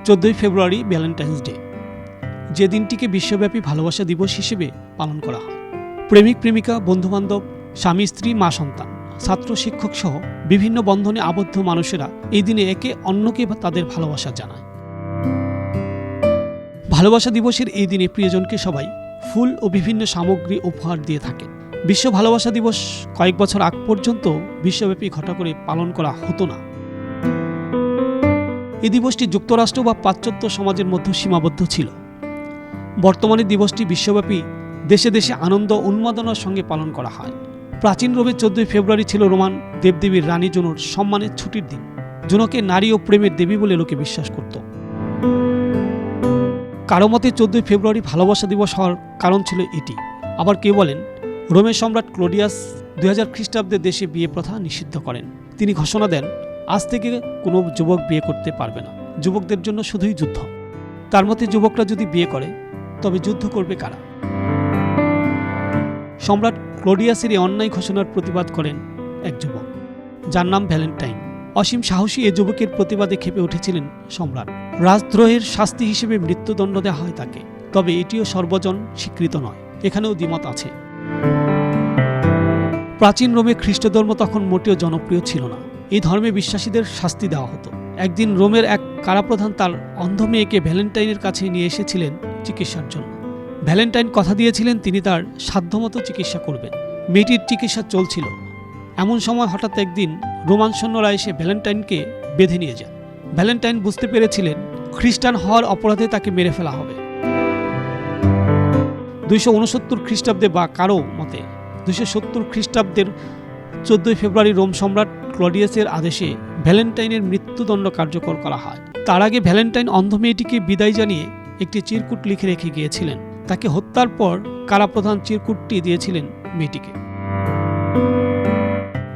14 ফেব্রুয়ারি Valentine's day, যে দিনটিকে বিশ্বব্যাপী ভালোবাসা দিবস হিসেবে পালন করা হয়। প্রেমিক প্রেমিকা, বন্ধুবান্ধব, স্বামী স্ত্রী, মা সন্তান, ছাত্র শিক্ষক সহ বিভিন্ন বন্ধনে আবদ্ধ মানুষেরা এই দিনে একে অন্যকে তাদের ভালোবাসা জানায়। ভালোবাসা দিবসের এই দিনে প্রিয়জনকে সবাই ফুল ও বিভিন্ন সামগ্রী উপহার দিয়ে থাকে। বিশ্ব ভালোবাসা দিবস কয়েক বছর আগ পর্যন্ত বিশ্বব্যাপী ঘটা করে পালন করা হতো না। এই দিবসটি যুক্তরাষ্ট্র বা পাশ্চাত্য সমাজের মধ্যে সীমাবদ্ধ ছিল। বর্তমানে দিবসটি বিশ্বব্যাপী দেশে দেশে আনন্দ উন্মাদনার সঙ্গে পালন করা হয়। প্রাচীন রোমে 14 ফেব্রুয়ারি ছিল রোমান দেবদেবীর রানী জুনোর সম্মানের ছুটির দিন। জুনোকে নারী ও প্রেমের দেবী বলে লোকে বিশ্বাস করত। কারো মতে 14 ফেব্রুয়ারি ভালোবাসা দিবস হওয়ার কারণ ছিল এটি। আবার কেউ বলেন রোমের সম্রাট ক্লোডিয়াস 2000 খ্রিস্টাব্দে দেশে বিয়ে প্রথা নিষিদ্ধ করেন। তিনি ঘোষণা দেন আজ থেকে কোনো যুবক বিয়ে করতে পারবে না, যুবকদের জন্য শুধুই যুদ্ধ। তার মতে যুবকরা যদি বিয়ে করে তবে যুদ্ধ করবে কারা? সম্রাট ক্লোডিয়াসের এই অন্যায় ঘোষণার প্রতিবাদ করেন এক যুবক, যার নাম ভ্যালেন্টাইন। অসীম সাহসী এ যুবকের প্রতিবাদে ক্ষেপে উঠেছিলেন সম্রাট। রাজদ্রোহের শাস্তি হিসেবে মৃত্যুদণ্ড দেওয়া হয় তাকে, তবে এটিও সর্বজন স্বীকৃত নয়। এখানেও দ্বিমত আছে। প্রাচীন রোমে খ্রিস্ট ধর্ম তখন মোটেও জনপ্রিয় ছিল না। এই ধর্মে বিশ্বাসীদের শাস্তি দেওয়া হতো। একদিন রোমের এক কারাপ্রধান তার অন্ধ মেয়েকে ভ্যালেন্টাইনের কাছে নিয়ে এসেছিলেন চিকিৎসার জন্য। ভ্যালেন্টাইন কথা দিয়েছিলেন তিনি তার সাধ্যমতো চিকিৎসা করবেন। মেয়েটির চিকিৎসা চলছিল। এমন সময় হঠাৎ একদিন রোমান সৈন্যরা এসে ভ্যালেন্টাইনকে বেঁধে নিয়ে যায়। ভ্যালেন্টাইন বুঝতে পেরেছিলেন খ্রিস্টান হওয়ার অপরাধে তাকে মেরে ফেলা হবে। 269 খ্রিস্টাব্দে বা কারো মতে 270 খ্রিস্টাব্দের 14 ফেব্রুয়ারি রোম সম্রাট ক্লডিয়াসের আদেশে ভ্যালেন্টাইনের মৃত্যুদণ্ড কার্যকর করা হয়। তার আগে ভ্যালেন্টাইন অন্ধ মেয়েটিকে বিদায় জানিয়ে একটি চিরকুট লিখে রেখে গিয়েছিলেন। তাকে হত্যার পর কারাপ্রধান চিরকুটটি দিয়েছিলেন মেয়েটিকে।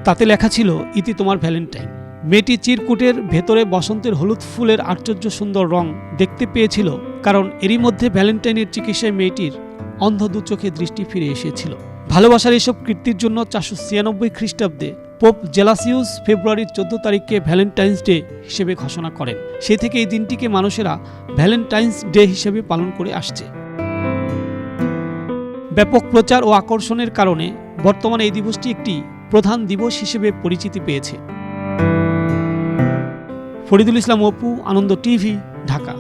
তাতে লেখা ছিল, ইতি তোমার ভ্যালেন্টাইন। মেয়েটি চিরকুটের ভেতরে বসন্তের হলুদ ফুলের আশ্চর্য সুন্দর রং দেখতে পেয়েছিল, কারণ এরই মধ্যে ভ্যালেন্টাইনের চিকিৎসায় মেয়েটির অন্ধ দু চোখে দৃষ্টি ফিরে এসেছিল। ভালোবাসার এসব কীর্তির জন্য 496 খ্রিস্টাব্দে পোপ জেলাসিউস ফেব্রুয়ারির 14 তারিখকে ভ্যালেন্টাইন্স ডে হিসেবে ঘোষণা করেন। সেই থেকে এই দিনটিকে মানুষেরা ভ্যালেন্টাইন্স ডে হিসেবে পালন করে আসছে। ব্যাপক প্রচার ও আকর্ষণের কারণে বর্তমানে এই দিবসটি একটি প্রধান দিবস হিসেবে পরিচিতি পেয়েছে। ফরিদুল ইসলাম অপু, আনন্দ টিভি, ঢাকা।